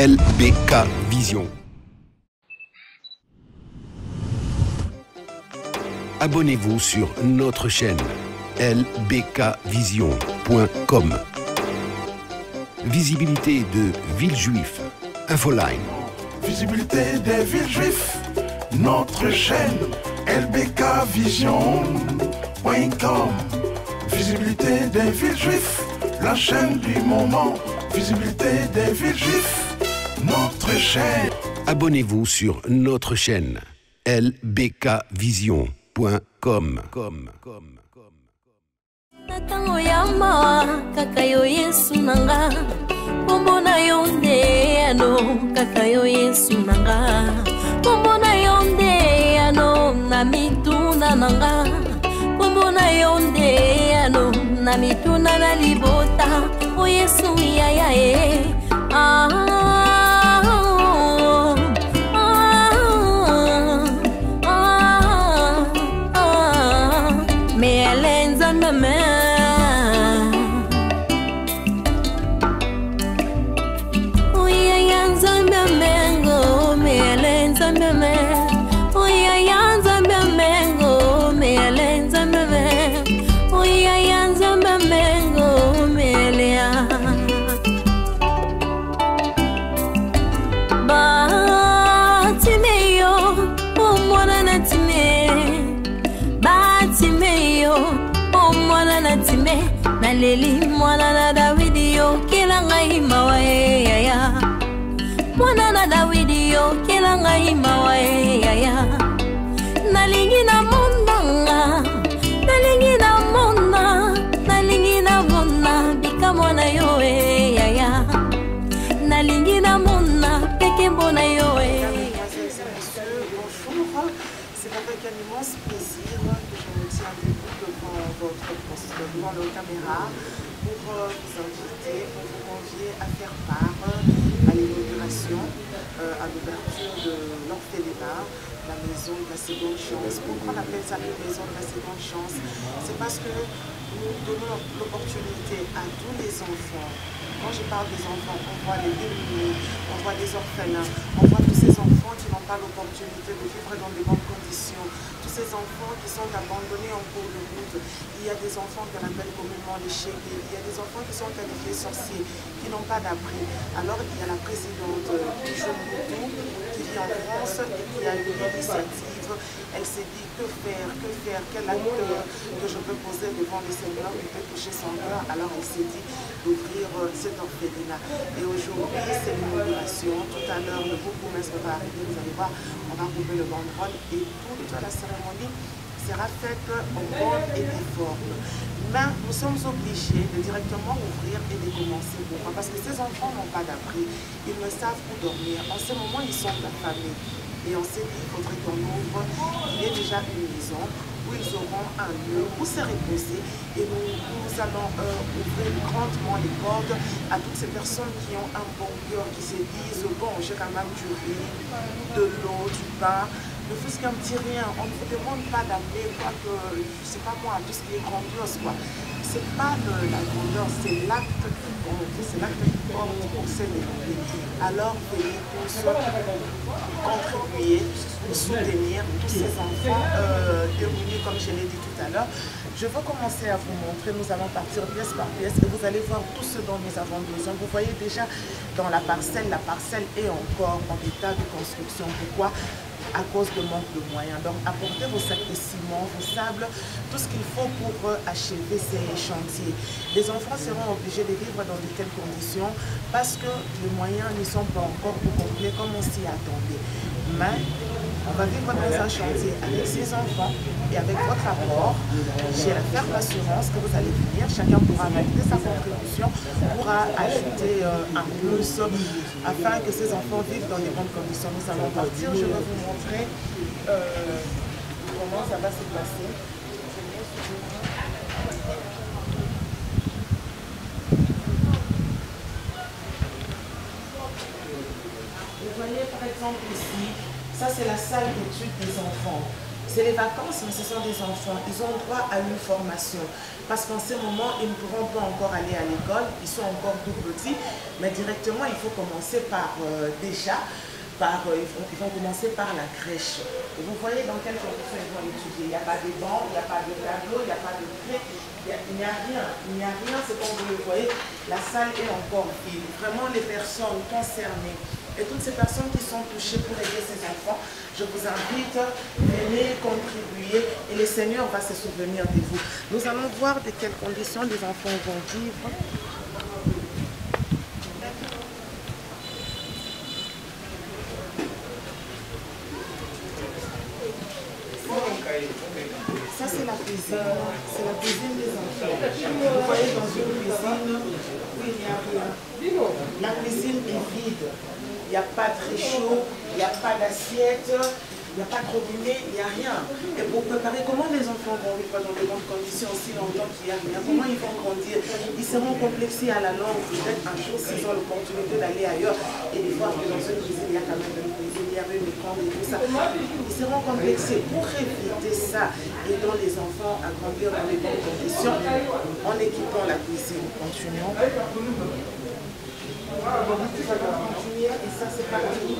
LBK Vision. Abonnez-vous sur notre chaîne lbkvision.com. Visibilité de Villejuif. Infoline. Visibilité des Villejuifs. Notre chaîne lbkvision.com. Visibilité des Villejuifs. La chaîne du moment. Visibilité des Villejuifs. Notre chaîne. Abonnez-vous sur notre chaîne lbkvision.com. Natango ya mawa kaka yo Yesu nanga Kombo na yo nde ano kaka yo Yesu nanga Kombo na yo nde ano na mituna nanga Kombo na yo nde ano na mituna na libota O Yesu ya e Me alenza meme Naleli mwana na Dawidi yo kila ngai mawae yaya Mwana na Dawidi yo kila ngai mawae yaya Nalingi na mondanga Nalingi na mona Nalingi na mona Bika mwana yo yaya Nalingi na mona Peke mbona yo Bonjour, c'est avec un immense plaisir que je me tiens debout devant votre poste, devant nos caméras, pour vous inviter, pour vous convier à faire part à l'inauguration, à l'ouverture de l'orphelinat, la maison de la seconde chance. Pourquoi on appelle ça la maison de la seconde chance? C'est parce que nous donnons l'opportunité à tous les enfants. Quand je parle des enfants, on voit les démunis, on voit les orphelins, on voit tous ces enfants qui n'ont pas l'opportunité de vivre dans de bonnes conditions, tous ces enfants qui sont abandonnés en cours de route. Il y a des enfants qu'on appelle communément les chégués, il y a des enfants qui sont qualifiés sorciers, qui n'ont pas d'abri. Alors il y a la présidente du Jeune Moutou qui vit en France et qui a eu l'initiative. Elle s'est dit que faire, quel acte que je peux poser devant le Seigneur qui peut toucher son cœur. Alors elle s'est dit d'ouvrir cet orphelinat. Et aujourd'hui, c'est l'inauguration. Tout à l'heure, le beau bourgmestre va arriver. Vous allez voir, on va couper le banderole et toute la cérémonie sera faite en bonne et due forme. Mais nous sommes obligés de directement ouvrir et de commencer. Pourquoi? Parce que ces enfants n'ont pas d'abri. Ils ne savent où dormir. En ce moment, ils sont affamés. Et on s'est dit qu'il faudrait qu'on ouvre. Il y a déjà une maison où ils auront un lieu où se reposer. Et nous allons ouvrir grandement les portes à toutes ces personnes qui ont un bon cœur, qui se disent bon, j'ai quand même du riz, de l'eau, du pain. Ne fût-ce qu'un petit rien. On ne vous demande pas d'amener quoi que, je sais pas moi, tout ce qui est grandiose quoi. C'est pas la grandeur, c'est l'acte qui compte, c'est l'acte qui compte pour célébrer. Alors veuillez tous contribuer, soutenir tous ces enfants démunis comme je l'ai dit tout à l'heure. Je veux commencer à vous montrer, nous allons partir pièce par pièce et vous allez voir tout ce dont nous avons besoin. Vous voyez déjà dans la parcelle est encore en état de construction. Pourquoi? À cause de manque de moyens. Donc apportez vos sacs de ciment, vos sables, tout ce qu'il faut pour achever ces chantiers. Les enfants seront obligés de vivre dans de telles conditions parce que les moyens ne sont pas encore au complet comme on s'y attendait. Mais on va vivre dans un chantier avec ces enfants et avec votre apport. J'ai la ferme assurance que vous allez venir. Chacun pourra mettre sa contribution, pourra ajouter un plus afin que ces enfants vivent dans de bonnes conditions. Nous allons partir. Je vais vous montrer comment ça va se passer. Vous voyez par exemple ici, ça c'est la salle d'études des enfants. C'est les vacances, mais ce sont des enfants. Ils ont droit à une formation. Parce qu'en ce moment, ils ne pourront pas encore aller à l'école. Ils sont encore tout petits. Mais directement, il faut commencer par ils vont commencer par la crèche. Et vous voyez dans quelles conditions ils vont étudier. Il n'y a pas de bancs, il n'y a pas de tableau, il n'y a pas de clé. Il n'y a rien. Il n'y a rien, c'est comme vous le voyez. La salle est encore vide. Vraiment, les personnes concernées et toutes ces personnes qui sont touchées pour aider ces enfants, je vous invite, venez contribuer et le Seigneur va se souvenir de vous. Nous allons voir de quelles conditions les enfants vont vivre. Ça, c'est la cuisine. C'est la cuisine des enfants. Vous voyez dans une cuisine où il n'y a rien. La cuisine est vide. Il n'y a pas de réchaud, il n'y a pas d'assiette, il n'y a pas de robinet, il n'y a rien. Et pour préparer, comment les enfants vont vivre dans de bonnes conditions aussi longtemps qu'il n'y a rien? Comment ils vont grandir? Ils seront complexés à la langue. Peut-être un jour, s'ils ont l'opportunité d'aller ailleurs et de voir que dans une cuisine, il y a quand même une cuisine, il y avait une écran et tout ça. Ils seront complexés. Pour éviter ça, aidons les enfants à grandir dans de bonnes conditions en équipant la cuisine. Continuons. Et ça c'est parti.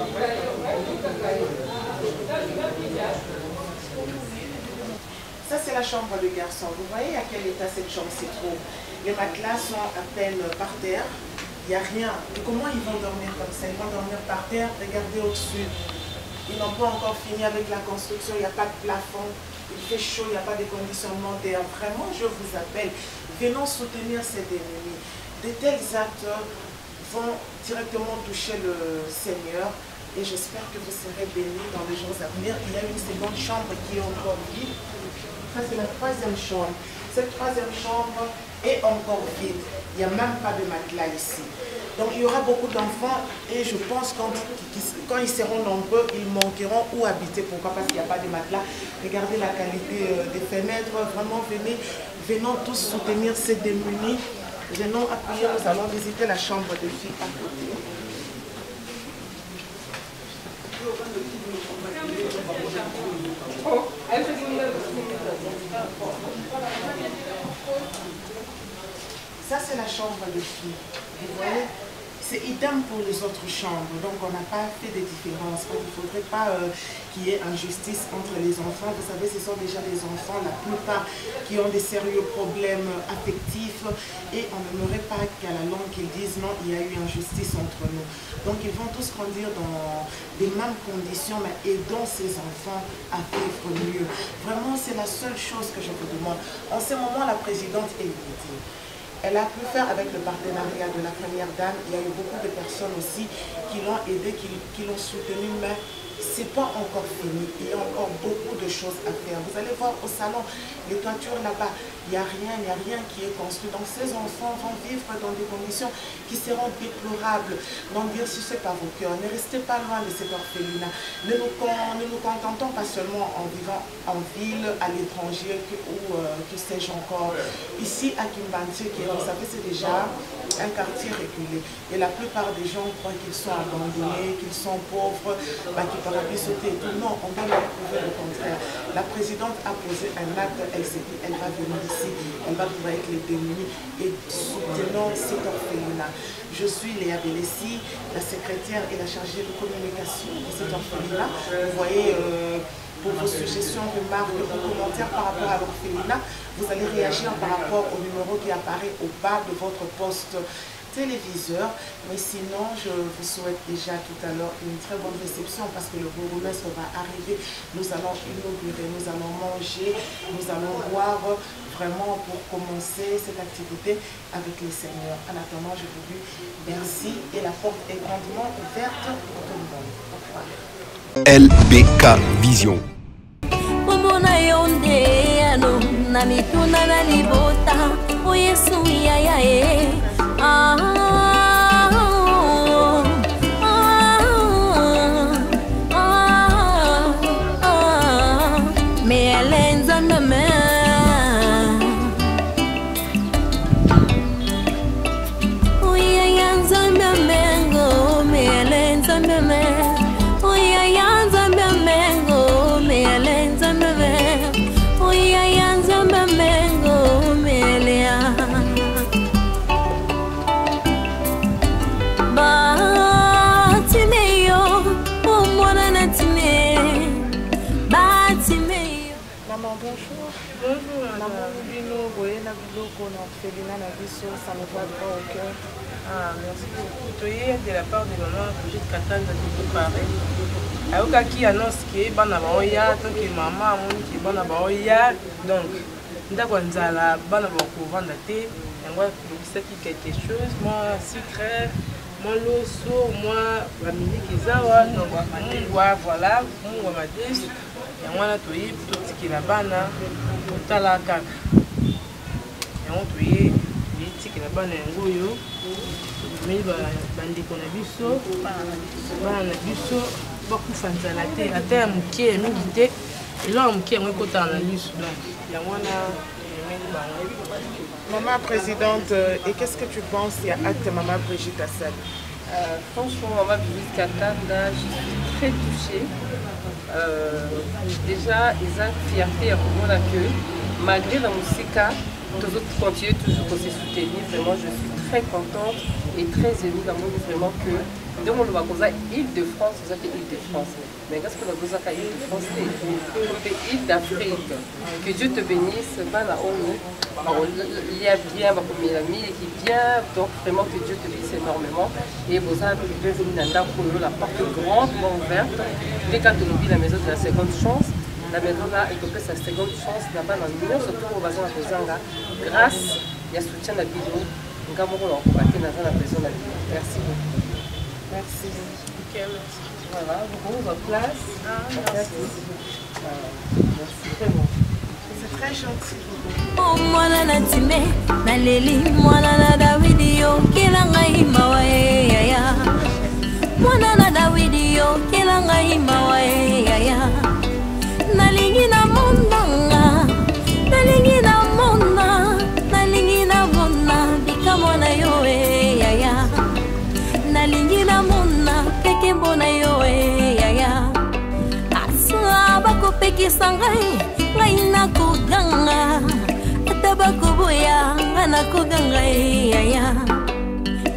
Ça c'est la chambre de garçon. Vous voyez à quel état cette chambre se trouve? Les matelas sont à peine par terre. Il n'y a rien. Et comment ils vont dormir comme ça? Ils vont dormir par terre, regardez au-dessus. Ils n'ont pas encore fini avec la construction, il n'y a pas de plafond, il fait chaud, il n'y a pas de conditionnement d'air. Vraiment, je vous appelle. Venons soutenir ces démunis. De tels actes vont directement toucher le Seigneur et j'espère que vous serez bénis dans les jours à venir. Il y a une seconde chambre qui est encore vide. Ça, c'est la troisième chambre. Cette troisième chambre est encore vide. Il n'y a même pas de matelas ici. Donc, il y aura beaucoup d'enfants et je pense que quand ils seront nombreux, ils manqueront où habiter. Pourquoi? Parce qu'il n'y a pas de matelas. Regardez la qualité des fenêtres. Vraiment, venons tous soutenir ces démunis. Venons appuyer, nous allons visiter la chambre de filles à côté. Ça, c'est la chambre de filles. Vous voyez? C'est idem pour les autres chambres, donc on n'a pas fait de différence. Il ne faudrait pas qu'il y ait injustice entre les enfants. Vous savez, ce sont déjà des enfants, la plupart, qui ont des sérieux problèmes affectifs et on n'aimerait pas qu'à la longue qu'ils disent non, il y a eu injustice entre nous. Donc ils vont tous grandir dans les mêmes conditions, mais aidons ces enfants à vivre mieux. Vraiment, c'est la seule chose que je vous demande. En ce moment, la présidente est libre. Elle a pu faire avec le partenariat de la première dame. Il y a eu beaucoup de personnes aussi qui l'ont aidé, qui l'ont soutenu, mais ce n'est pas encore fini. Il y a encore beaucoup de choses à faire. Vous allez voir au salon, les toitures là-bas, il n'y a rien qui est construit. Donc ces enfants vont vivre dans des conditions qui seront déplorables. Donc bien sûr, c'est pas vos cœurs. Ne restez pas loin de cet orphelinat. Ne nous contentons pas seulement en vivant en ville, à l'étranger ou que sais-je encore. Ici à Kimbanti, vous savez, c'est déjà un quartier reculé. Et la plupart des gens croient qu'ils sont abandonnés, qu'ils sont pauvres, qu'ils peuvent sauter et tout. Non, on va leur prouver le contraire. La présidente a posé un acte, elle s'est dit, elle va venir ici, elle va trouver avec les démunis et soutenons cet orphelinat. Je suis Léa Bélessi, la secrétaire et la chargée de communication de cet orphelinat. Vous voyez, pour vos suggestions, remarques ou commentaires par rapport à l'orphelinat, vous allez réagir par rapport au numéro qui apparaît au bas de votre poste téléviseur. Mais sinon, je vous souhaite déjà tout à l'heure une très bonne réception parce que le bourgmestre va arriver. Nous allons inaugurer, nous allons manger, nous allons boire vraiment pour commencer cette activité avec les seigneurs. En attendant, je vous dis merci et la porte est grandement ouverte pour tout le monde. Au revoir. LBK Vision. Oh, yeah, yeah, bonjour. Bonjour, Maman Bino, Boyena Biloko, Félina Nabiso, ça me va droit au cœur. Ah, merci beaucoup. Toye de la part de maman Brigitte Katanga de préparer. Ayokaki annonce que bana baoya tant que maman amoni que bana baoya donc ndako nzala bana bakovanda te yango tobisaki quelque chose moi sucre moi loso moi bamiliki ezawa donc mungwa voilà mungwa madesu yango wana toyebi totikela bana kotala kaka yango toyetikela bana yango oyo tomeli bandeko na biso bana na biso bakufa nzala te ata ya moke ya mingi te eloko ya moke yango ekotala na lisu donc yango wana emeli bango. Maman présidente, et qu'est-ce que tu penses il y a acte Maman Brigitte Assad? Franchement, Maman Brigitte Katanga, je suis très touchée. Déjà, ils ont fierté à comprendre que malgré la musique, tous autres continuent toujours à se soutenir. Vraiment, je suis très contente et très émue d'amour vraiment que de mon Île-de-France, vous êtes Île-de-France. Mais qu'est-ce que la Gozaka Île-de-France c'est Île d'Afrique. Que Dieu te bénisse. Il y a bien, qui est bien. Donc vraiment que Dieu te bénisse énormément. Et vous avez bienvenue dans la porte grandement ouverte. Dès quand on oublie la maison de la seconde chance, la maison là, elle peut sa seconde chance là-bas dans le monde, surtout au bazar de Kozanga. Grâce, il y a soutien à Bilo. Merci beaucoup. Merci. Ok, merci. Voilà, vous votre place. Ah, merci. Merci vraiment. C'est très gentil. Oh mwana na time naleli mwana na Dawidi yo kila ngai mawae yaya mwana na Dawidi yo kila ngai mawae yaya nalingi na mondanga nalingi na mona nalingi na mona bika mwana yo yaya nalingi na mona peke mbona yo yaya asa bakopekisa ngai ngai nakoganga ata bakoboya nga nakoganga yaya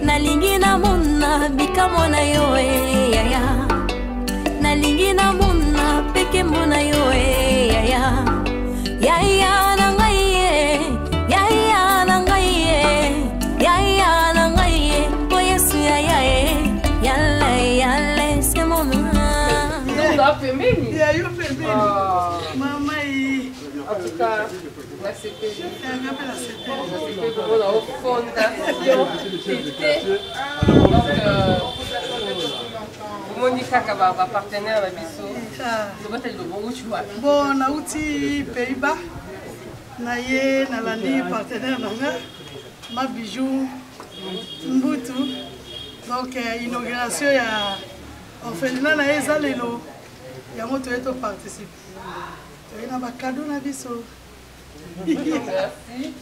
nalingi na mona bika mona yo yaya nalingi na mona peke mbona yo yaya yaya na ngai yaya na ngai yaya na ngai o Yesu yaya yale yale c'est mon Il y a eu Maman, en tout cas, la CPI, la fondation Monica Kaba, partenaire à Bisso. Bon, nauti Pays-Bas, naye nalandi partenaire nanga, ma bijou Mbutu. Donc inauguration ya orphelinat na eza lelo. Yango to eto participe. Tu as un cadeau na biso. Merci.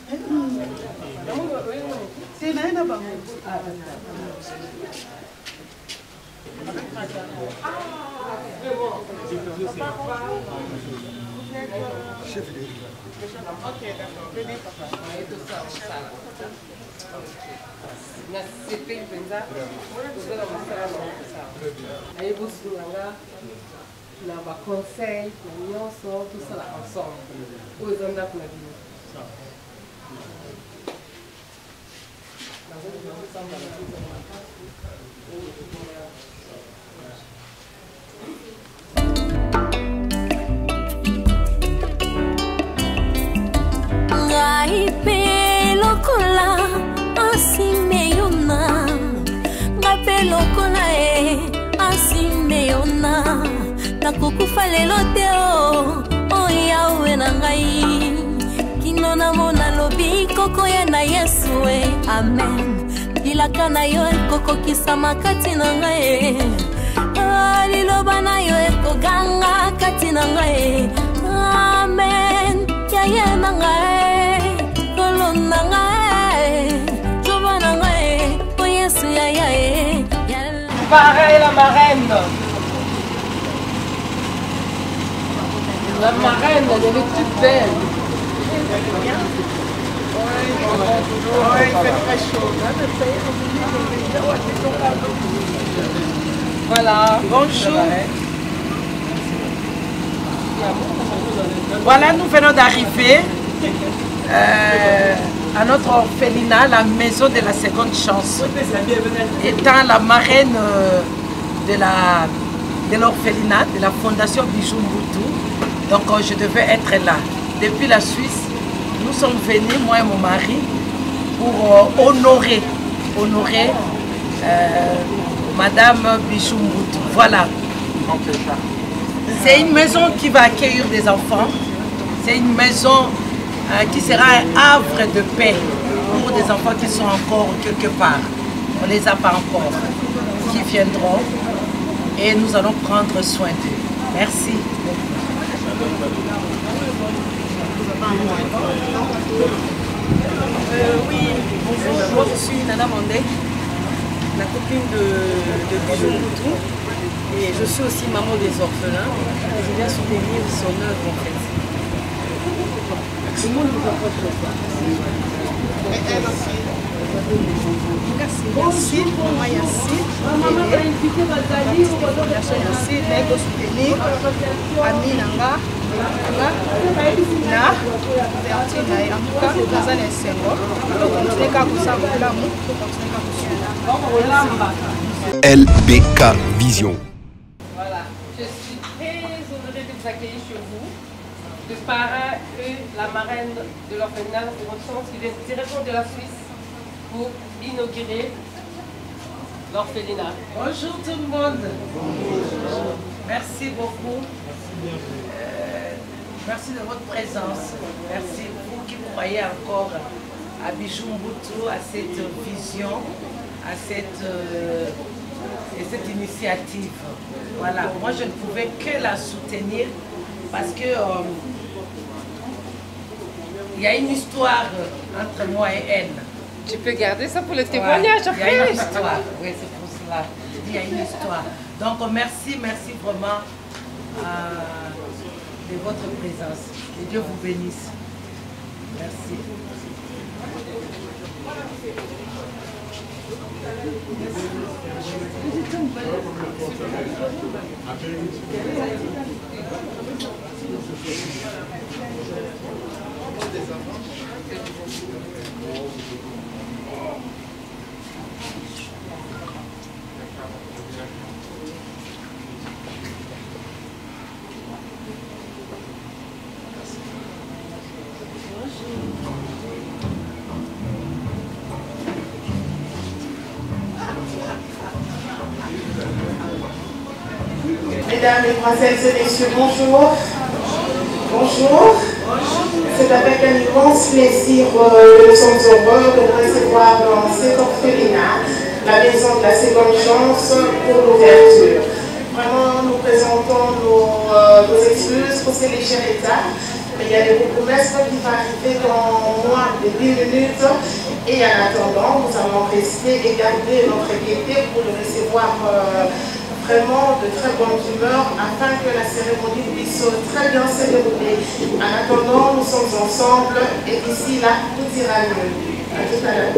C'est na ina ba. Ok, d'accord. Venez, papa. Merci, Penza. Vous allez aller na ba conseil na nyonso tout ça ensemble oyo eza ndako na bino ngai pe lokola asimeyona ngai pe lokola asimeyona nakokufa lelo te o yawe na ngai kino namona lobi kokoya na Yesu amen bilaka na yo ekokokisama kati na ngai liloba na yo ekoganga kati na ngai amen yaya na ngai kolo na ngai joba na ngai o Yesu yaya pareil la marraine. La marraine, elle est toute belle. Oui, il fait très chaud. Voilà. Bonjour. Voilà, nous venons d'arriver à notre orphelinat, la maison de la seconde chance. Étant la marraine de l'orphelinat, de la fondation Bijou Mbutu, donc je devais être là. Depuis la Suisse, nous sommes venus, moi et mon mari, pour honorer Madame Bijou Mbutu. Voilà. C'est une maison qui va accueillir des enfants. C'est une maison qui sera un havre de paix pour des enfants qui sont encore quelque part. On ne les a pas encore, qui viendront et nous allons prendre soin d'eux. Merci. Oui, bonjour, moi je suis Nana Mandé, la copine de Bijou Mbutu, et je suis aussi maman des orphelins et je viens soutenir son œuvre en fait. Tout le monde vous approche de ça. Merci pour moi Yassi. Yassi, Nego soutenir Ami Nanga, na Vertina. En tout cas, dans un essengo. Donc, on ne peut pas vous l'amour, on continue à vous LBK Vision. Voilà, je suis très honorée de vous accueillir chez vous. Le parrain et la marraine de l'orphelinat de votre chance qui viennent directement de la Suisse pour inaugurer l'orphelinat. Bonjour tout le monde. Bonjour. Merci beaucoup. Merci de votre présence. Merci vous qui croyez encore à Bijou Mbutu, à cette vision, à cette initiative. Voilà, moi je ne pouvais que la soutenir parce que il y a une histoire entre moi et elle. Tu peux garder ça pour le témoignage après. Il y a une histoire, oui, c'est pour cela. Il y a une histoire. Donc merci vraiment de votre présence. Que Dieu vous bénisse. Merci. Mesdames, Mesdemoiselles et Messieurs, bonjour. Bonjour. C'est avec un immense plaisir que nous sommes heureux de vous recevoir dans cet orphelinat, la maison de la seconde chance, pour l'ouverture. Vraiment, nous présentons nos excuses pour ces légers retards, mais il y a des promesses qui vont arriver dans moins de 10 minutes. Et en attendant, nous allons rester et garder notre gaieté pour le recevoir vraiment de très bonne humeur afin que la cérémonie puisse très bien se dérouler. En attendant, nous sommes ensemble et d'ici là, tout ira mieux. À tout à l'heure.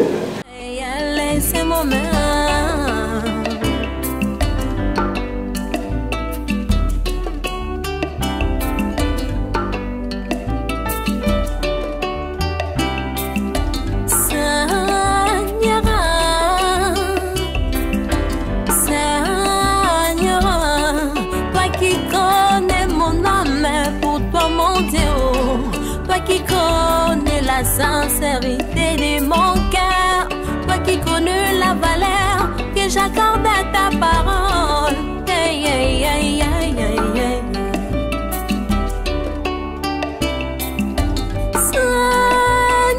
Qui connais la sincérité de mon cœur, toi qui connais la valeur que j'accorde à ta parole. Hey, hey, hey, hey, hey, hey.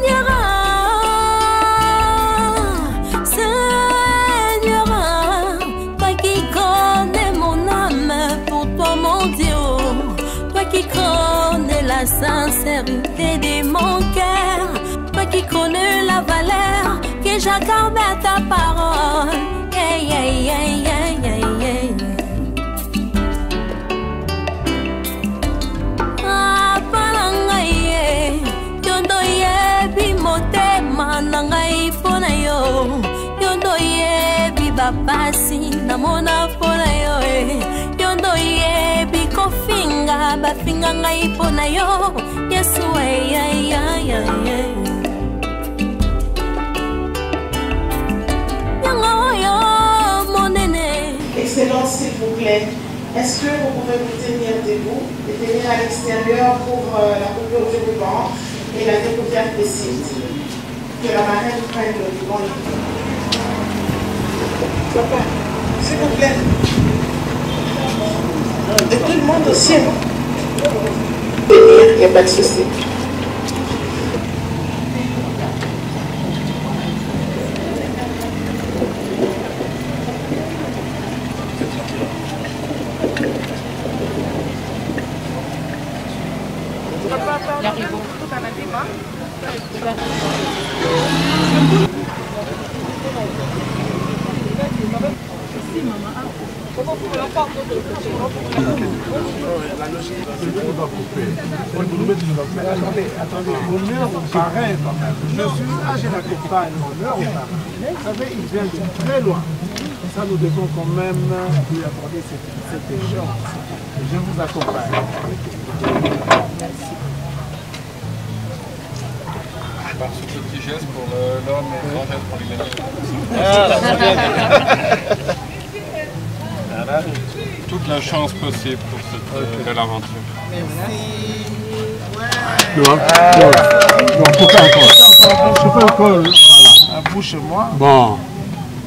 Seigneur, toi qui connais mon âme, pour toi mon Dieu, toi qui connais la sincérité de mon cœur, toi qui connais la valeur que j'accorde à ta parole. Hey, hey, hey, hey, hey, hey. Apalangaye, yondo yebi motema nangai pona yo, yondo yebi bapasi namona pona yo, yondo yebi kofinga finga ngai mpo na yo Yesu Excellence, s'il vous plaît, est-ce que vous pouvez vous tenir debout et venir à l'extérieur pour la coupure du ruban et la découverte des sites? Que la marraine prenne le ruban. Papa, s'il vous plaît. Et tout le monde aussi, non? Il n'y a pas de souci. La logique, c'est qu'on doit couper. Attendez, mon heure paraît quand même. Je suis là, je l'accompagne, mon heure paraît. Vous savez, il vient de très loin. Ça, nous devons quand même lui accorder cette échéance. Je vous accompagne. Par ce petit geste pour l'homme et grand geste pour l'humanité. Voilà. Toute la chance possible pour cette belle aventure. Non, faut pas encore. Voilà, bouche-moi. Bon.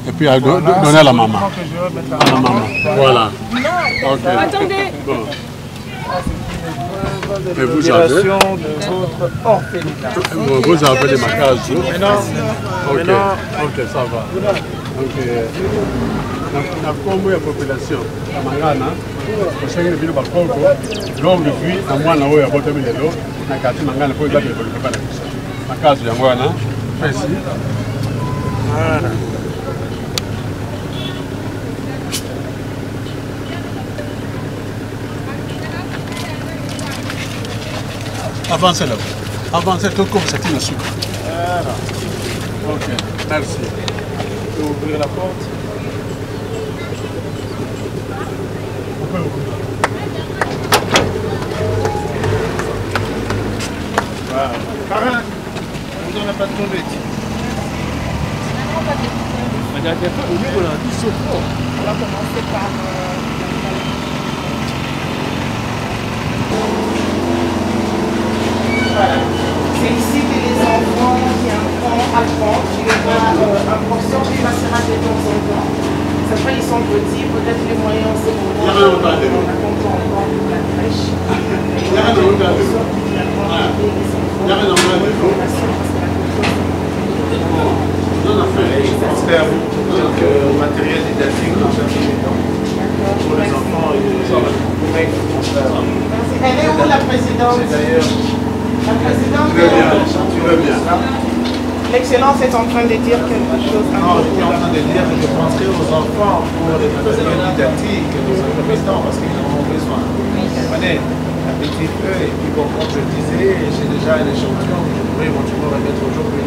Et puis à donner à la maman. À la maman. Voilà. Ok. Attendez. Bon. Et vous avez de votre orphelinat. Vous avez des macages. Ok, ça va. Donc, la combo de la population, la Mangana, parce que nous avons l'homme depuis un mois, nous avons voté le lot, nous avons Mangana pour les la case de Mangana, ici. Voilà. Avancez là. Avancez tout comme c'est une sucre. Voilà. Ok, merci. Je vais ouvrir la porte. Voilà. Parrain, on donne pas de tomber. On va commencer par... Voilà. C'est ici que les enfants qui apprennent, tu les vois un professeur qui va se rater de temps en temps. Cette fois, ils sont petits, peut-être les moyens en ce moment. On a compté encore pour la crèche. Pensez à vous, donc matériel didactique pour les enfants et elle est où la présidente? La présidente, tu veux bien. L'excellence est en train de dire quelque chose. Non, je suis en train de dire que je penserai aux enfants pour les matériels didactiques dans un premier temps parce qu'ils en ont besoin. Vous comprenez? Un petit peu, et puis bon, comme je disais, j'ai déjà un échantillon que je pourrais éventuellement remettre aujourd'hui.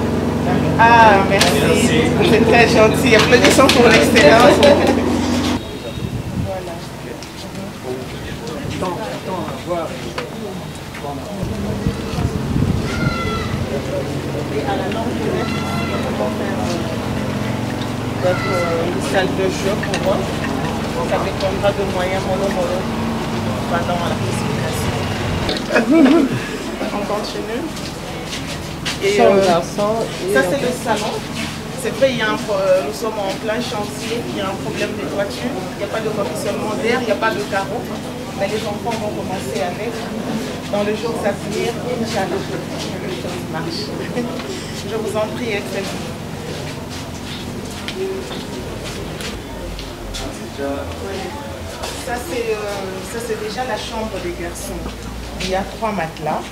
Ah, merci. C'est très gentil. Applaudissons pour l'excellence. Voilà. Et à la langue de lettres, on va faire une salle de jeu pour moi. Ça dépendra de moyens mono pendant la précipitation. On continue. Et ça c'est le salon. C'est vrai, nous sommes en plein chantier, il y a un problème de toiture, il n'y a pas de conditionnement d'air, il n'y a pas de carreaux. Mais les enfants vont commencer avec. Dans les jours à venir, Inch'Allah, les choses marchent. Je vous en prie, excellent. Ça c'est déjà la chambre des garçons. Il y a 3 matelas.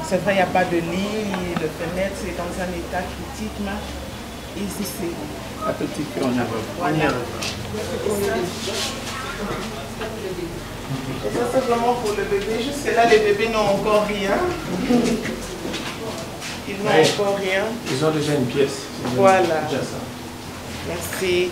C'est vrai, il n'y a pas de lit, le fenêtre c'est dans un état critique. Mais ici c'est... Un petit peu, on y arrive. Voilà. Et ça c'est vraiment pour le bébé. Jusque là les bébés n'ont encore rien. Ils n'ont encore rien. Ils ont déjà une pièce. Voilà. Déjà ça. Merci.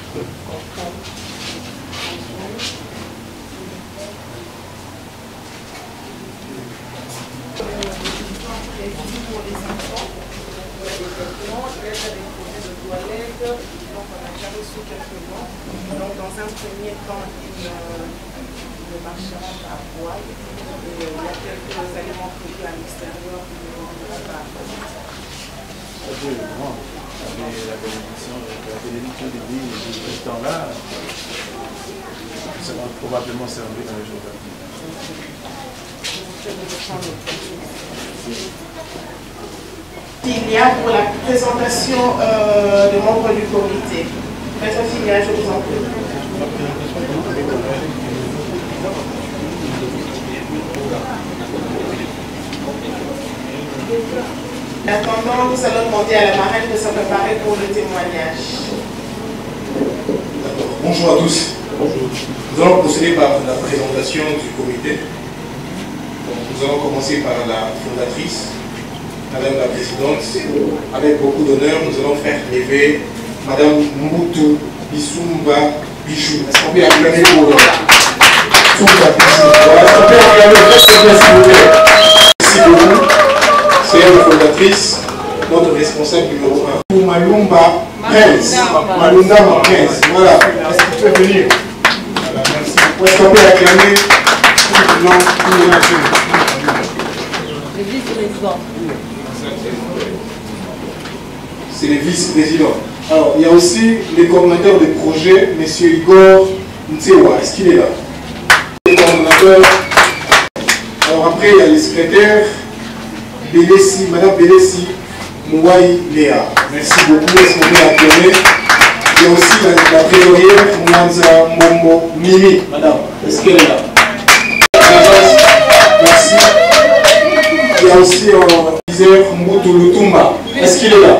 des filles pour les enfants. Il y a des vêtements, il y a des produits de toilette, donc on a déjà reçu quelques noms. Donc dans un premier temps, il marchera par voile et il y a quelques éléments produits à l'extérieur qui ne vendront pas. La bénédiction de vie de ce temps-là, ça va probablement servir dans les jours à venir. Il y a pour la présentation de membres du comité. Maître Filia, je vous en prie. En attendant, nous allons demander à la marraine de se préparer pour le témoignage. Bonjour à tous. Bonjour. Nous allons procéder par la présentation du comité. Donc, nous allons commencer par la fondatrice, Madame la Présidente. Avec beaucoup d'honneur, nous allons faire lever Madame Mbutu Bisumba Bijou. Est-ce qu'on peut acclamer pour Bisumba Bijou? Voilà, est-ce qu'on peut acclamer? S'il vous plaît. Merci beaucoup. C'est elle la fondatrice, notre responsable numéro 1. Pour Malumba Prince. Malumba Prince. Voilà. Est-ce que tu peux venir? Voilà, merci. Est-ce qu'on peut acclamer le vice-président? C'est le vice-président. Alors, il y a aussi les coordonnateurs de projet, M. Igor Ntsewa. Est-ce qu'il est là? Les coordonnateurs. Alors après, il y a les secrétaires. Belessi, Madame Belessi Mouaï Léa. Merci beaucoup. Est-ce qu'on peut acclamer? Il y a aussi la trésorière Mwanza Mombo Mimi. Madame, est-ce qu'elle est là? Merci. Il y a aussi Isère Mbutu Lutumba. Est-ce qu'il est là?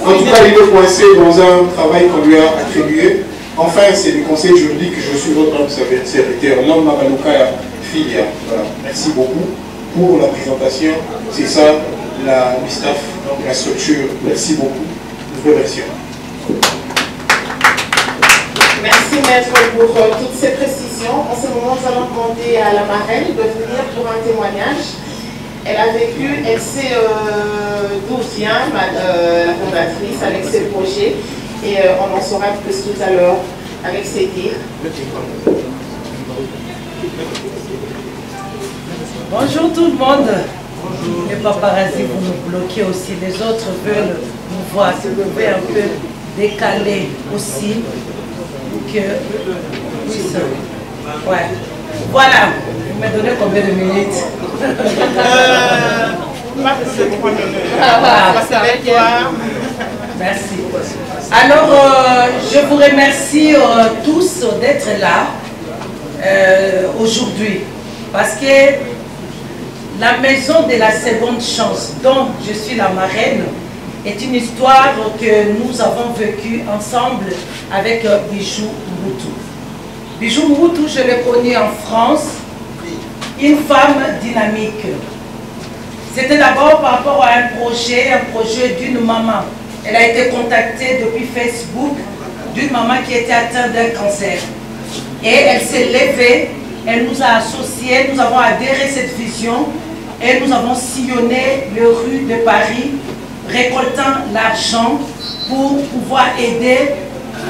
En tout cas, il est coincé dans un travail qu'on lui a attribué. Enfin, c'est du conseil juridique. Je suis votre homme serviteur, l'homme Mabalukaya Filia. Voilà. Merci beaucoup pour la présentation. C'est ça, le staff, la structure. Merci beaucoup. Nous vous remercions. Merci maître pour toutes ces précisions. En ce moment, nous allons demander à la marraine de venir pour un témoignage. Elle a vécu, elle sait d'où vient la fondatrice avec ses projets et on en saura plus tout à l'heure avec ses dires. Bonjour tout le monde. Bonjour. Les paparazzi, vous nous bloquez aussi. Les autres veulent nous voir. Si vous pouvez un peu décaler aussi. Que... Ouais. Voilà. Vous me donnez combien de minutes? Merci. Alors, je vous remercie tous d'être là aujourd'hui. Parce que la maison de la seconde chance, dont je suis la marraine, est une histoire que nous avons vécue ensemble avec Bijou Mbutu. Bijou Mbutu, je l'ai connue en France, une femme dynamique. C'était d'abord par rapport à un projet d'une maman. Elle a été contactée depuis Facebook d'une maman qui était atteinte d'un cancer. Et elle s'est levée, elle nous a associés, nous avons adhéré à cette vision et nous avons sillonné les rues de Paris, récoltant l'argent pour pouvoir aider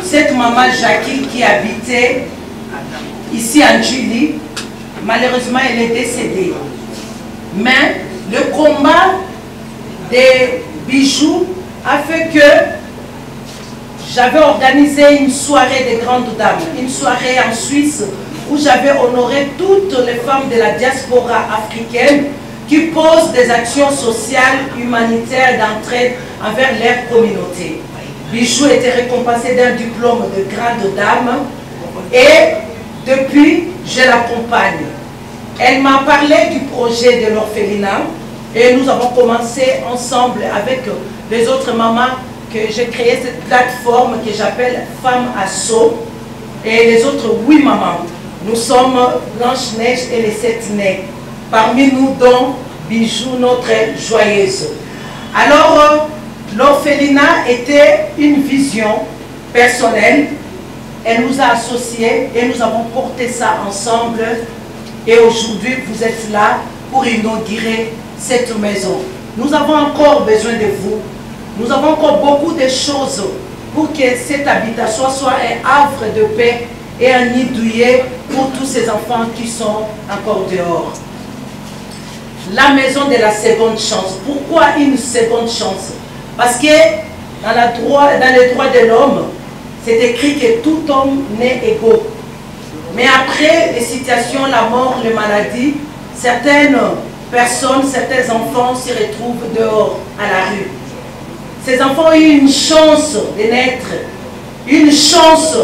cette maman Jackie qui habitait ici en Julie. Malheureusement, elle est décédée. Mais le combat des bijoux a fait que j'avais organisé une soirée des grandes dames, une soirée en Suisse où j'avais honoré toutes les femmes de la diaspora africaine qui posent des actions sociales, humanitaires, d'entraide envers leur communauté. Bijou était récompensée d'un diplôme de grande dame et depuis, je l'accompagne. Elle m'a parlé du projet de l'orphelinat et nous avons commencé ensemble avec les autres mamans que j'ai créé cette plateforme que j'appelle Femmes Asso et les autres 8 mamans. Nous sommes Blanche-Neige et les 7 nez. Parmi nous, dont Bijou, notre joyeuse. Alors, l'orphelinat était une vision personnelle. Elle nous a associés et nous avons porté ça ensemble. Et aujourd'hui, vous êtes là pour inaugurer cette maison. Nous avons encore besoin de vous. Nous avons encore beaucoup de choses pour que cette habitation soit un havre de paix et un nid douillet pour tous ces enfants qui sont encore dehors. La maison de la seconde chance. Pourquoi une seconde chance? Parce que dans les droits de l'homme, c'est écrit que tout homme naît égaux. Mais après les situations, la mort, les maladies, certaines personnes, certains enfants se retrouvent dehors, à la rue. Ces enfants ont eu une chance de naître, une chance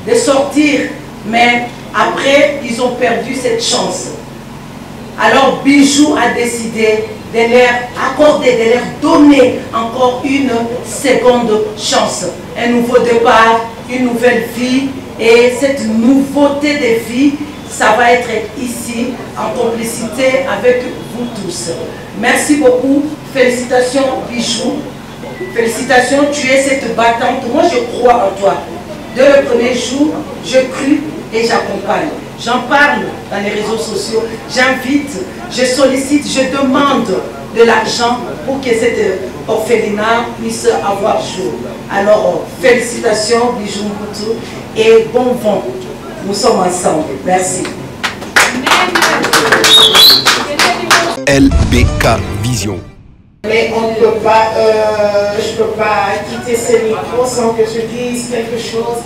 de sortir, mais après, ils ont perdu cette chance. Alors Bijou a décidé de leur accorder, de leur donner encore une seconde chance. Un nouveau départ, une nouvelle vie. Et cette nouveauté de vie, ça va être ici, en complicité avec vous tous. Merci beaucoup. Félicitations Bijou. Félicitations, tu es cette battante. Moi, je crois en toi. Dès le premier jour, je crus et j'accompagne. J'en parle dans les réseaux sociaux. J'invite, je sollicite, je demande de l'argent pour que cette orphelinat puisse avoir jour. Alors, félicitations, Bijou Mputu, et bon vent. Nous sommes ensemble. Merci. LBK Vision. Mais on ne peut pas, je ne peux pas quitter ce micro sans que je dise quelque chose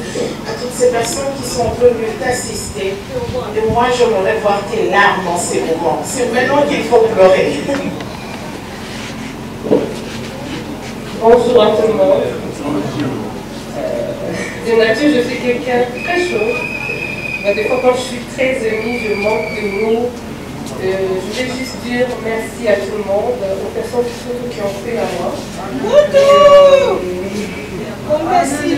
à toutes ces personnes qui sont venues t'assister. Et moi, j'aimerais voir tes larmes en ces moments. C'est maintenant qu'il faut pleurer. Bonjour à tout le monde. De nature, je suis quelqu'un de très chaud. Mais des fois, quand je suis très émue, je manque de mots. Je vais juste dire merci à tout le monde, aux personnes surtout qui ont fait la moi. Merci.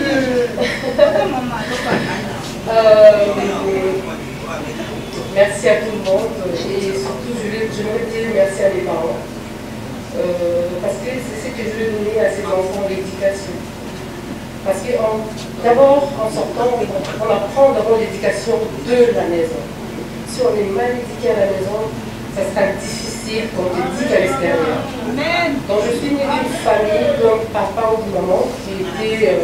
Merci à tout le monde et surtout je voulais dire merci à mes parents. Parce que c'est ce que je veux donner à ces enfants, l'éducation. Parce que d'abord, en sortant, on apprend d'abord l'éducation de la maison. Si on est mal éduqué à la maison, ça sera difficile qu'on éduque à l'extérieur. Donc je suis née d'une famille d'un papa ou d'une maman qui était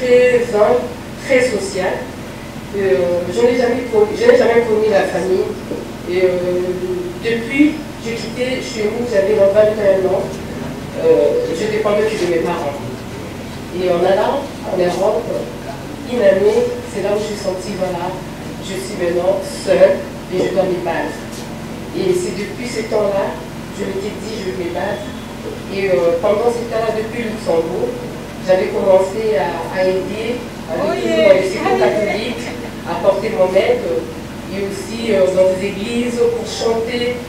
très humble, très social. Je n'ai jamais connu la famille. Et depuis, j'ai quitté chez nous, j'avais 21 ans. Je dépendais que de mes parents. Et en allant en Europe, une année, c'est là où je suis sentie, voilà, je suis maintenant seule. Et je dois mes bases. Et c'est depuis ce temps-là, je m'étais dit, je veux mes bases. Et pendant ce temps-là, depuis Luxembourg, j'avais commencé à aider avec dans les secours catholiques, à porter mon aide, et aussi dans des églises pour chanter.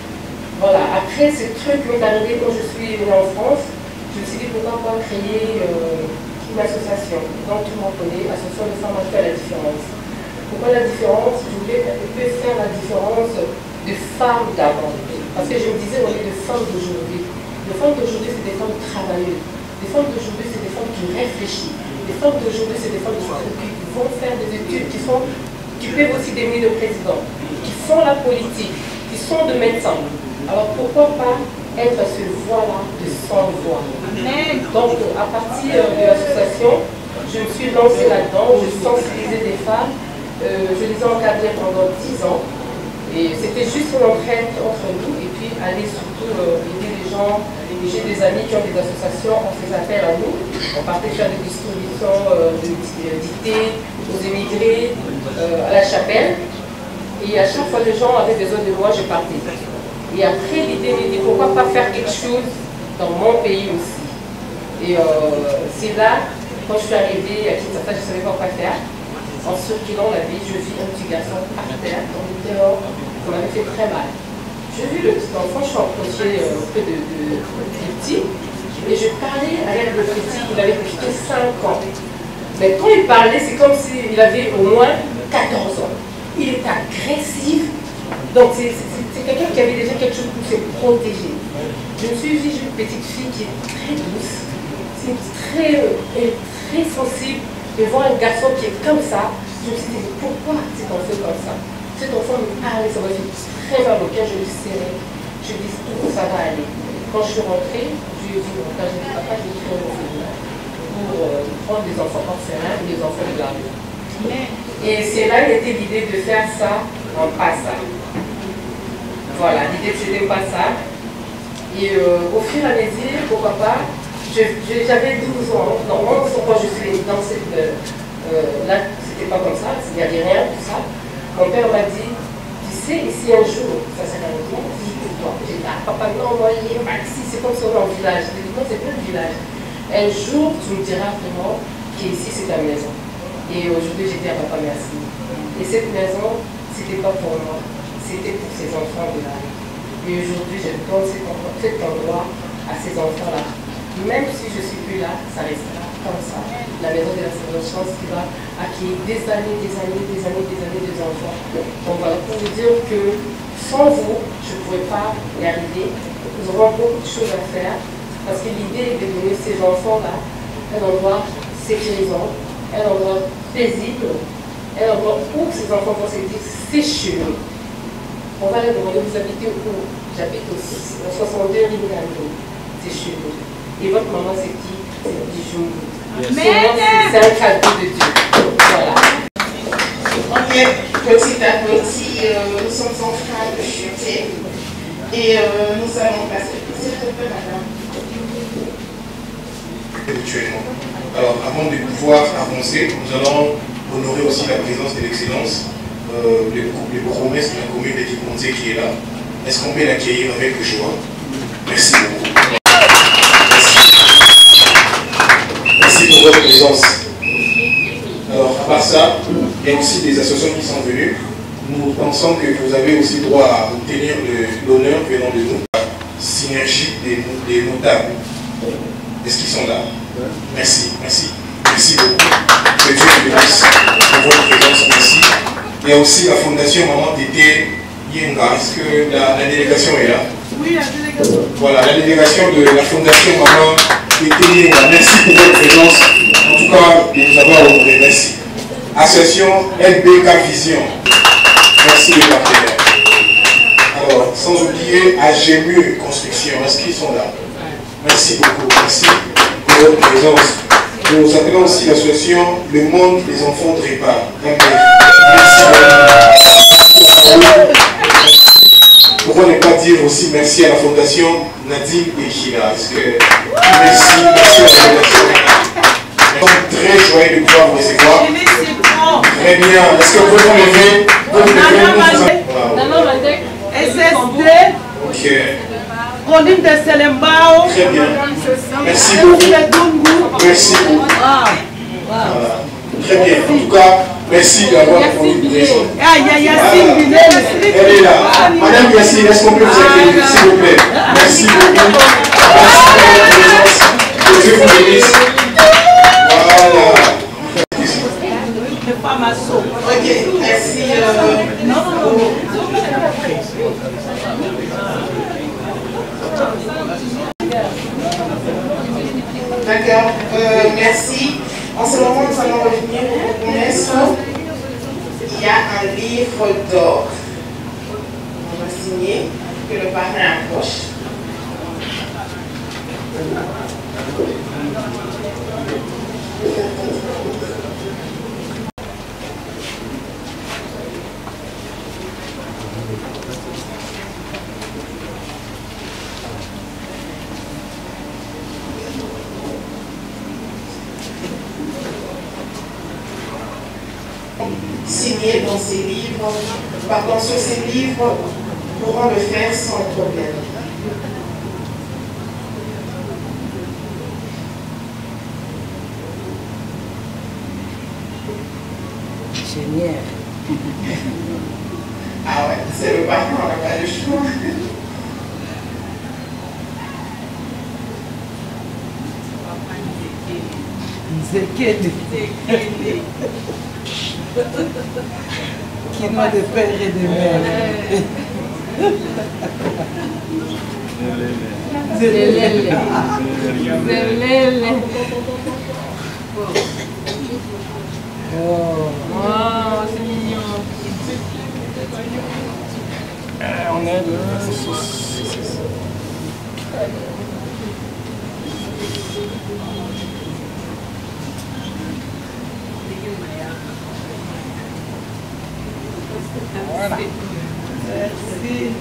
Voilà. Après, ce truc m'est arrivé quand je suis venue en France. Je me suis dit, pourquoi pas créer une association. Donc, tout le monde connaît, Association de femmes à la différence. Pourquoi la différence? Je voulais faire la différence de femmes d'avant. Parce que je me disais, on est des femmes d'aujourd'hui. Les femmes d'aujourd'hui, c'est des femmes travailleuses. Les femmes d'aujourd'hui, c'est des femmes qui réfléchissent. Les femmes d'aujourd'hui, c'est des femmes qui vont faire des études, qui peuvent aussi devenir le président, qui font la politique, qui sont de médecins. Alors pourquoi pas être à ce voie-là de sans voix? Donc à partir de l'association, je me suis lancée là-dedans, je sensibilisais des femmes. Je les ai encadrés pendant 10 ans et c'était juste une entraide entre nous et puis aller surtout aider les gens. J'ai des amis qui ont des associations, on faisait appel à nous, on partait faire des distributions de thé aux émigrés à la chapelle et à chaque fois les gens avaient besoin de moi, je partais. Et après l'idée m'a dit pourquoi pas faire quelque chose dans mon pays aussi. Et c'est là, quand je suis arrivée à Kinshasa, je ne savais pas quoi faire. En circulant la vie, je vis un petit garçon par terre, on était dehors, ça m'avait fait très mal. J'ai vu le petit enfant, je suis approchée auprès de petit, et je parlais avec le petit, il avait plutôt 5 ans. Mais quand il parlait, c'est comme s'il avait au moins 14 ans. Il est agressif, donc c'est quelqu'un qui avait déjà quelque chose pour se protéger. Je me suis dit, j'ai une petite fille qui est très douce, elle est très sensible. De voir un garçon qui est comme ça, je me suis dit, pourquoi cet enfant comme ça? Cet enfant me parlait, ça m'a fait très mal au cœur, je le serrais. Je me dis, où ça va aller? Quand je suis rentrée, je lui ai dit, quand je dis papa, je vais prendre pour prendre des enfants orphelins et des enfants de la rue. Et c'est là était l'idée de faire ça en passage. Voilà, l'idée c'était pas ça. Et au fur et à mesure, pourquoi pas, j'avais 12 ans, non, 11 ans quand je suis dans cette... là, c'était pas comme ça, il n'y avait rien, tout ça. Mon père m'a dit, tu sais, ici un jour, ça sera un jour, dis pour toi. J'ai dit, ah papa, non, moi, ici c'est comme ça dans le village. J'ai dit, non, c'est pas le village. Un jour, tu me diras vraiment qu'ici c'est ta maison. Et aujourd'hui, j'ai dit à papa, merci. Et cette maison, c'était pas pour moi, c'était pour ces enfants de la rue. Et aujourd'hui, je donne cet endroit à ces enfants-là. Même si je ne suis plus là, ça restera comme ça. La maison de la seconde chance qui va accueillir des années des enfants. Donc voilà, pour vous dire que sans vous, je ne pourrais pas y arriver. Nous aurons beaucoup de choses à faire. Parce que l'idée est de donner ces enfants-là un endroit sécurisant, un endroit paisible, un endroit où ces enfants vont se dire c'est chez nous. On va leur demander, vous habitez où? J'habite au 62 Rinaldo, c'est chez nous. Et votre maman, c'est qui? C'est Bijou. C'est un cadeau de Dieu. Voilà. Ok, petit à petit, nous sommes en train de chuter. Et nous allons passer. S'il te plaît, madame. Habituellement. Alors, avant de pouvoir avancer, nous allons honorer aussi la présence de l'excellence, les promesses de la commune d'équipementier qui est là. Est-ce qu'on peut l'accueillir avec joie? Merci beaucoup. Merci pour votre présence. Alors, à part ça, il y a aussi des associations qui sont venues. Nous pensons que vous avez aussi droit à obtenir l'honneur venant de nous. Synergie des notables. Est-ce qu'ils sont là? Merci, merci. Merci beaucoup. Que Dieu vous bénisse pour votre présence. Merci. Il y a aussi la fondation Maman Tété Yenga. Est-ce que la délégation est là? Oui, la délégation. Voilà, la délégation de la fondation Maman Tété Yenga. Merci pour votre présence. En tout cas, de nous avoir honoré. Merci. Association LBK Vision. Merci les partenaires. Alors, sans oublier AGMU Construction. Est-ce qu'ils sont là? Merci beaucoup. Merci pour votre présence. Nous appelons aussi l'association Le Monde des Enfants de Répa. Merci. Pourquoi ne pas dire aussi merci à la fondation Nadine et Kila? Merci à la fondation. Nous sommes très joyeux de pouvoir vous recevoir. Très bien. Est-ce que vous pouvez vous lever? SSD. Ok. Colline de Selembao. Très bien. Merci beaucoup. Merci beaucoup. Voilà. Très bien. En tout cas, merci d'avoir répondu. Elle est là. Madame Yassine, est-ce qu'on peut vous accueillir, s'il vous plaît? Merci beaucoup. Merci pour votre présence. Que Dieu vous bénisse. Voilà. Ok, merci. D'accord, merci. En ce moment, nous allons revenir aux promesses. Il y a un livre d'or. On va signer que le parrain approche. Signer dans ces livres, pardon, sur ces livres, pourront le faire sans problème. Génial. Ah ouais, c'est le parent, on n'a pas le choix. Zekele. Qui m'a de père et de mère. Zelele. Zelele. Oh, c'est mignon. On est de Voilà. Merci.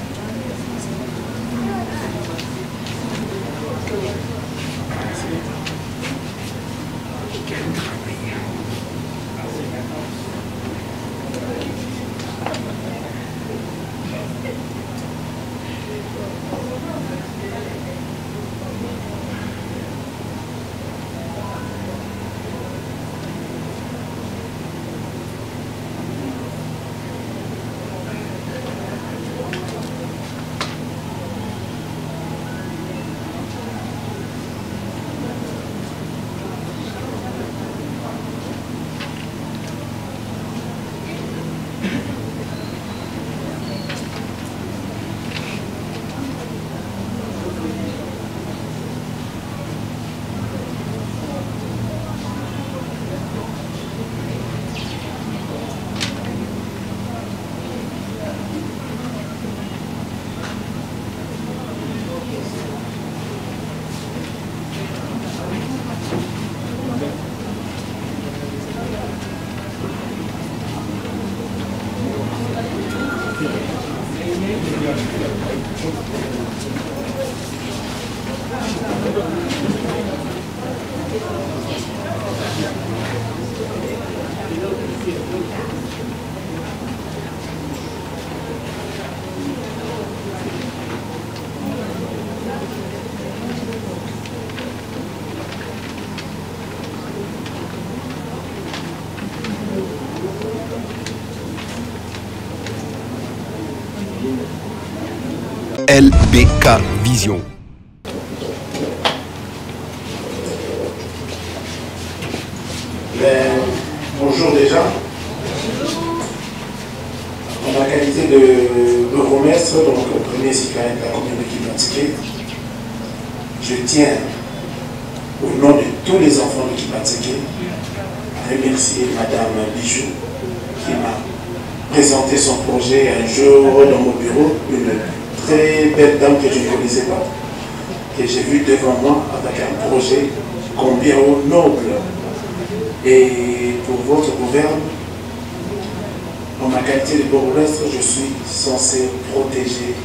LBK Vision. Bonjour déjà. En ma qualité de bourgmestre, donc le premier citoyen de la commune de Kimatike, je tiens, au nom de tous les enfants de Kimatike, à remercier Madame Bijou qui m'a présenté son projet un jour dans mon bureau, une très belle dame que je ne connaissais pas, que j'ai vue devant moi avec un projet combien noble. Et pour votre gouverne, en ma qualité de bourgmestre, je suis censé protéger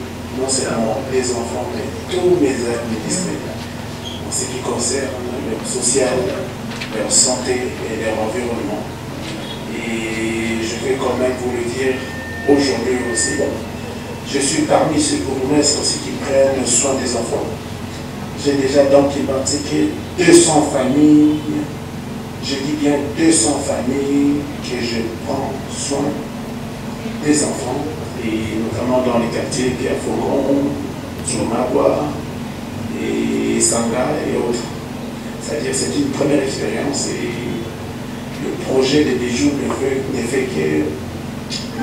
non seulement les enfants, mais tous mes administrés en ce qui concerne leur social, leur santé et leur environnement. Et je vais quand même vous le dire aujourd'hui aussi. Je suis parmi ces bourgmestres aussi qui prennent soin des enfants. J'ai déjà donc identifié 200 familles, je dis bien 200 familles que je prends soin des enfants, et notamment dans les quartiers Biafogon, Tchomagua et Sanga et autres. C'est-à-dire que c'est une première expérience et le projet de Bijou ne fait que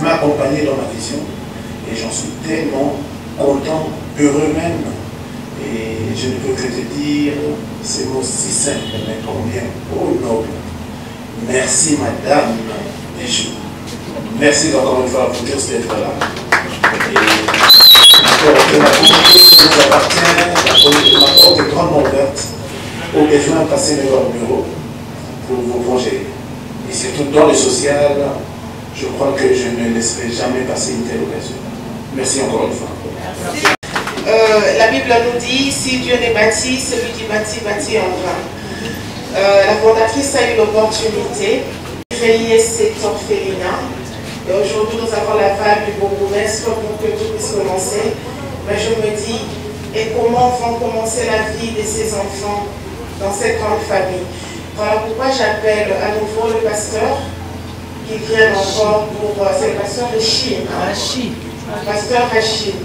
m'accompagner dans ma vision. Et j'en suis tellement content, heureux même. Et je ne peux que te dire ces mots si simples, mais combien noble. Merci Madame Bijou. Merci encore une fois à vous tous d'être là. Et que la communauté nous appartient, la porte est grandement ouverte aux besoins de passer dans leur bureau pour vos projets. Et surtout dans le social, je crois que je ne laisserai jamais passer une telle occasion. Merci encore une fois. La Bible nous dit, si Dieu n'est bâti, celui qui bâtit, bâtit en vain. La fondatrice a eu l'opportunité de créer cet orphelinat. Et aujourd'hui, nous avons l'aval du bourgmestre pour que tout puisse commencer. Mais je me dis, et comment vont commencer la vie de ces enfants dans cette grande famille? Voilà pourquoi j'appelle à nouveau le pasteur qui vient encore pour... C'est le pasteur de Chine. Rachid. Pasteur Rachid.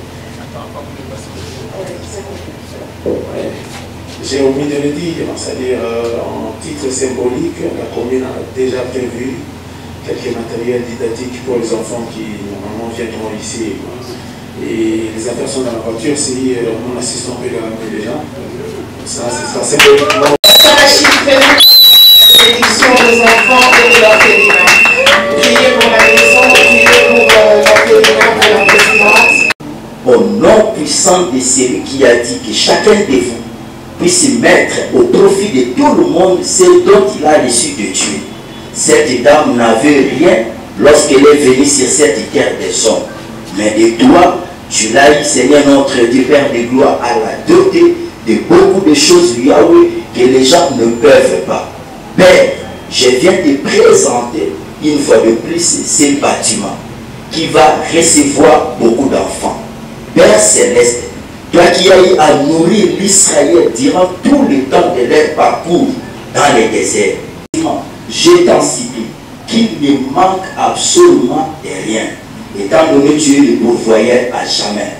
J'ai omis de le dire, c'est-à-dire en titre symbolique, la commune a déjà prévu quelques matériels didactiques pour les enfants qui normalement viendront ici. Et les personnes dans la voiture, si mon assistant peut le ramener déjà, ça sera symboliquement. Bénédiction des enfants et de l'orphelinat. Priez pour la maison, priez pour l'orphelinat, pour la présidence. Au nom puissant de celui qui a dit que chacun de vous puisse mettre au profit de tout le monde ce dont il a reçu de Dieu. Cette dame n'avait rien lorsqu'elle est venue sur cette terre des hommes. Mais de toi, tu l'as eu, Seigneur notre Dieu, Père de gloire, à la doter de beaucoup de choses, Yahweh, que les gens ne peuvent pas. Père, je viens te présenter une fois de plus ce bâtiment qui va recevoir beaucoup d'enfants. Père Céleste, toi qui as eu à nourrir l'Israël durant tout le temps de leur parcours dans les déserts, je t'en supplie qu'il ne manque absolument de rien. Étant donné que tu es le pourvoyeur à jamais,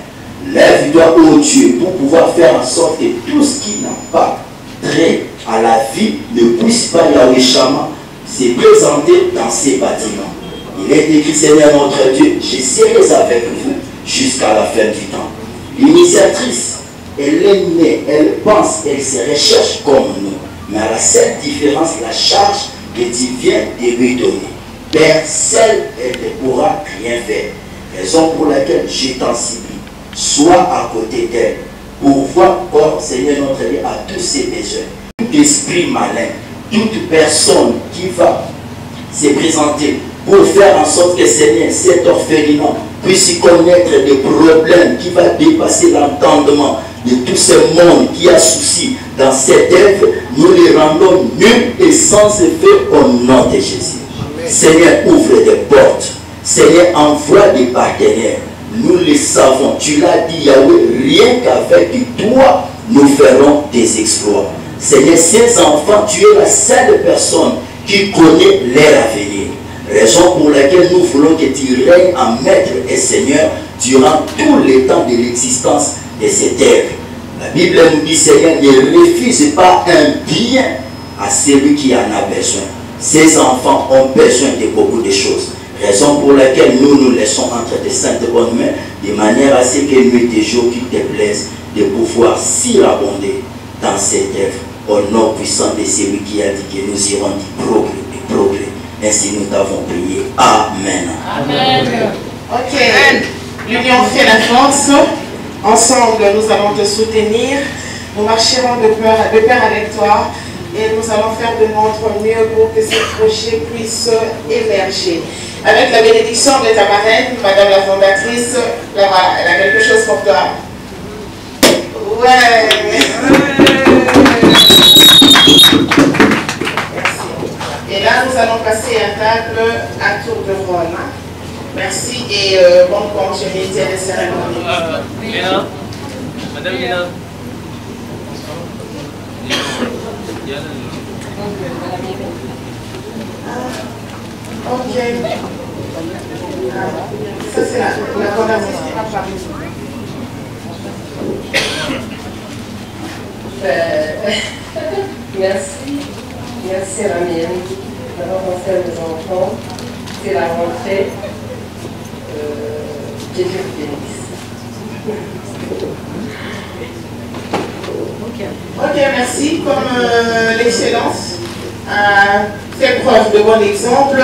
lève-toi, ô Dieu, pour pouvoir faire en sorte que tout ce qui n'a pas trait à la vie ne puisse pas, Yahweh Shama, se présenter dans ces bâtiments. Il est écrit, Seigneur notre Dieu, je serai avec vous jusqu'à la fin du temps. L'initiatrice, elle est née, elle pense, elle se recherche comme nous. Mais à la seule différence, la charge que tu viens de lui donner. Père, seul, elle ne pourra rien faire. Raison pour laquelle je t'en supplie. Sois à côté d'elle. Pour voir comme Seigneur notre Dieu a tous ses besoins. Tout esprit malin, toute personne qui va se présenter pour faire en sorte que Seigneur, cet orphelinat puisse connaître des problèmes qui va dépasser l'entendement de tout ce monde qui a souci dans cette œuvre, nous les rendons nuls et sans effet au nom de Jésus. Seigneur, ouvre des portes. Seigneur, envoie des partenaires. Nous le savons. Tu l'as dit, Yahweh, rien qu'avec toi, nous ferons des exploits. Seigneur, ces enfants, tu es la seule personne qui connaît leur avenir. Raison pour laquelle nous voulons que tu règnes en maître et Seigneur durant tout le temps de l'existence de cette œuvre. La Bible nous dit, Seigneur, ne refuse pas un bien à celui qui en a besoin. Ces enfants ont besoin de beaucoup de choses. Raison pour laquelle nous laissons entre tes saintes bonnes mains, de manière à ce que nuit et jour qui te plaise, de pouvoir surabonder dans cette œuvre. Au nom puissant de celui qui a dit que nous irons du progrès. Ainsi nous t'avons prié. Amen. Amen. Ok. L'union fait la force. Ensemble, nous allons te soutenir. Nous marcherons de pair avec toi. Et nous allons faire de notre mieux pour que ce projet puisse émerger. Avec la bénédiction de ta marraine, Madame la fondatrice, là, voilà, elle a quelque chose pour toi. Ouais. Et là, nous allons passer à table à tour de rôle. Merci et bonne continuité de cérémonie. Léna, Madame Léna. Ok. Ça, c'est la fondatrice qui va parler. Merci à la mairie d'avoir pensé à mes enfants. C'est la rentrée. Dieu vous bénisse. Ok, merci. Comme l'excellence a fait preuve de bon exemple,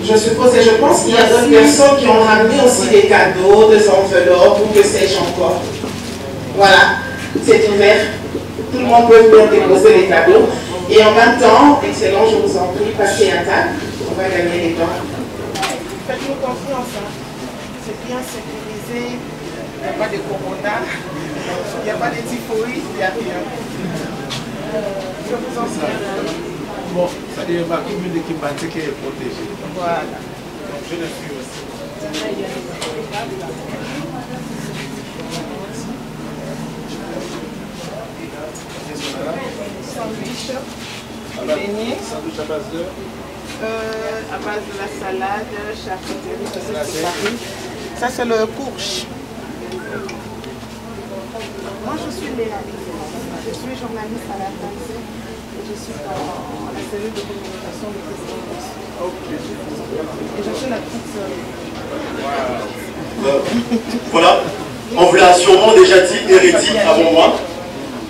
je suppose et je pense qu'il y a d'autres personnes qui ont ramené aussi des cadeaux, des enveloppes ou que sais-je encore. Voilà, c'est ouvert. Tout le monde peut venir déposer les cadeaux. Et en même temps, excellent, je vous en prie, passez à table. On va gagner les temps. Faites-nous confiance. Hein. C'est bien sécurisé. Il n'y a pas de corona. Il n'y a pas de typhoïde. Il n'y a rien. Je vous en prie. Bon, ça dit ma commune qui m'a dit qu'elle est protégée. Voilà. Donc je le suis aussi. Sandwich, beignet. Sandwich à base de à base de la salade, charcuterie, ça c'est séparé. Ça c'est le courge. Moi je suis Mélanie. Je suis journaliste à la France et je suis dans la cellule de communication de présidence. Et je suis la petite sœur. Voilà, on vous l'a sûrement déjà dit, hérétique avant moi.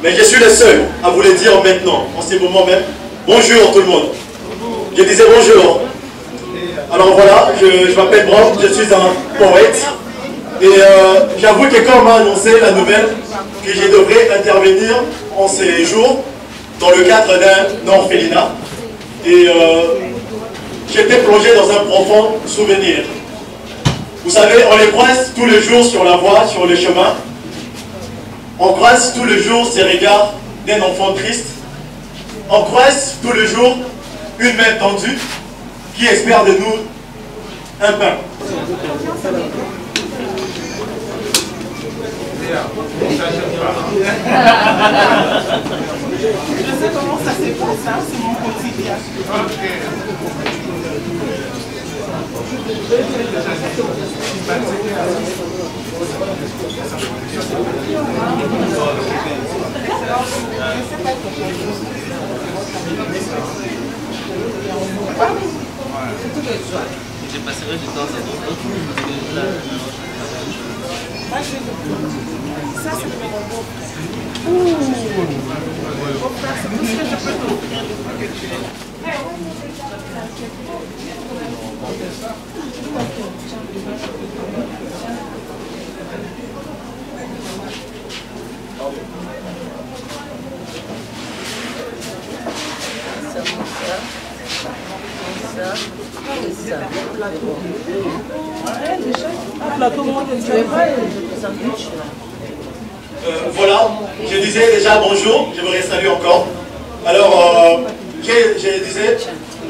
Mais je suis le seul à vous le dire maintenant, en ce moment même. Bonjour tout le monde. Je disais bonjour. Alors voilà, je m'appelle Brandt, je suis un poète. Et j'avoue que quand on m'a annoncé la nouvelle que je devrais intervenir en ces jours dans le cadre d'un orphelinat, et j'étais plongé dans un profond souvenir. Vous savez, on les croise tous les jours sur la voie, sur les chemins. On croise tous les jours ces regards d'un enfant triste. On croise tous les jours une main tendue qui espère de nous un pain. Je sais comment ça se passe, hein, c'est mon quotidien. Je passerai du temps à d'autres. Ça, c'est pour mon beau-frère. Beau-frère, c'est tout ce que je peux t'offrir depuis que tu es là. Voilà, je disais déjà bonjour, je voudrais saluer encore. Alors, je disais,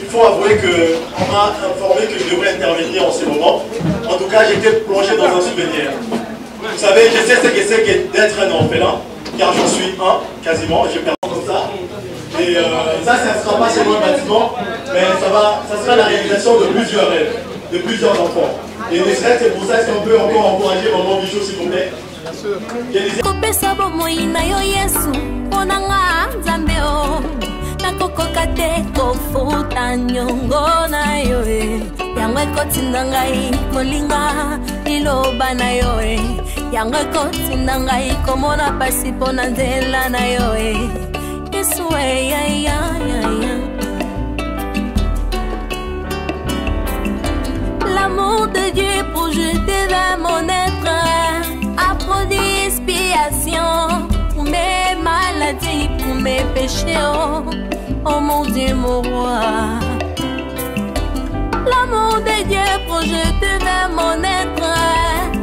il faut avouer qu'on m'a informé que je devrais intervenir en ce moment. En tout cas, j'étais plongé dans un souvenir. Vous savez, je sais ce que c'est que d'être un orphelin, car j'en suis un, quasiment, je perds comme ça. Et ça ne sera pas seulement un bâtiment, mais ça sera la réalisation de plusieurs rêves, de plusieurs enfants. Et ne serait-ce que pour ça, est-ce qu'on peut encore encourager Maman Bijou, s'il vous plaît? kopesa bomoi na yo yesu mpona nga nzambe o nakokoka te kofuta nyongo na yo e yango ekotinda ngai kolinga liloba na yo e yango ekotinda ngai komona pasi mpona nzela na yo e yesu e l'amour de Dieu projeté vers mon être a produit expiation pour mes maladies, pour mes péchés. Oh mon Dieu, mon roi. L'amour de Dieu projeté vers mon être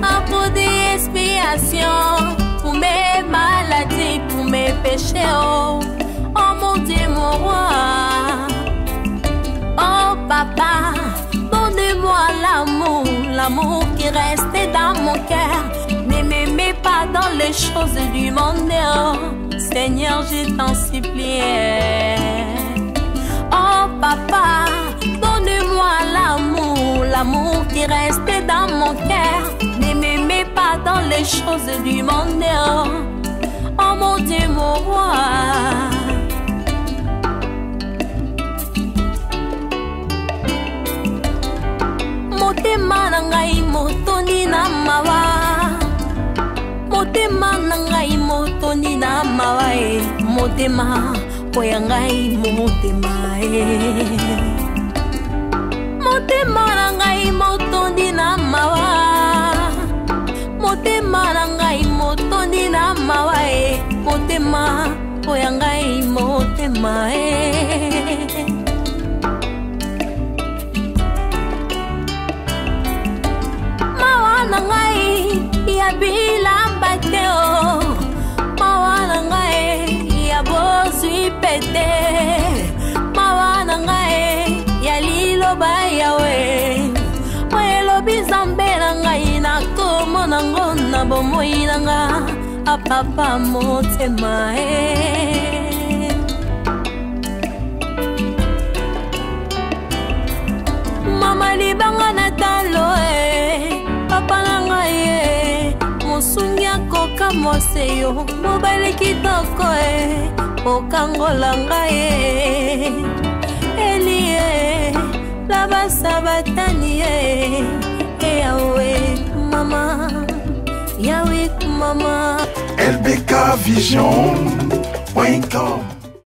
a produit expiation pour mes maladies, pour mes péchés. Oh mon Dieu, mon roi. Oh papa, donne-moi l'amour, l'amour qui restait dans mon cœur. Ne m'aimez pas dans les choses du monde, oh Seigneur, je t'en supplie. Oh papa, donne-moi l'amour, l'amour qui restait dans mon cœur. Ne m'aimez pas dans les choses du monde, oh mon Dieu, mon roi. Motema na ngai motoni na mawa, motema na ngai motoni na mawa e, motema oya ngai motema e, motema na ngai motoni na mawa, motema na ngai motoni na mawa e, motema oya ngai motema e. Ya bilamba te o mawana ngai ya bozwi pete mawana ngai ya liloba yawe oyelobi nzambe na ngai nakomona ngo na bomoi na nga apapa motema e. Mama libanga na talo e papa na ngai e mosungi akoka mwase yo mobali kitoko e okangola ngai e eli e labasa batani e yawe mama yawe mama LBK Vision.com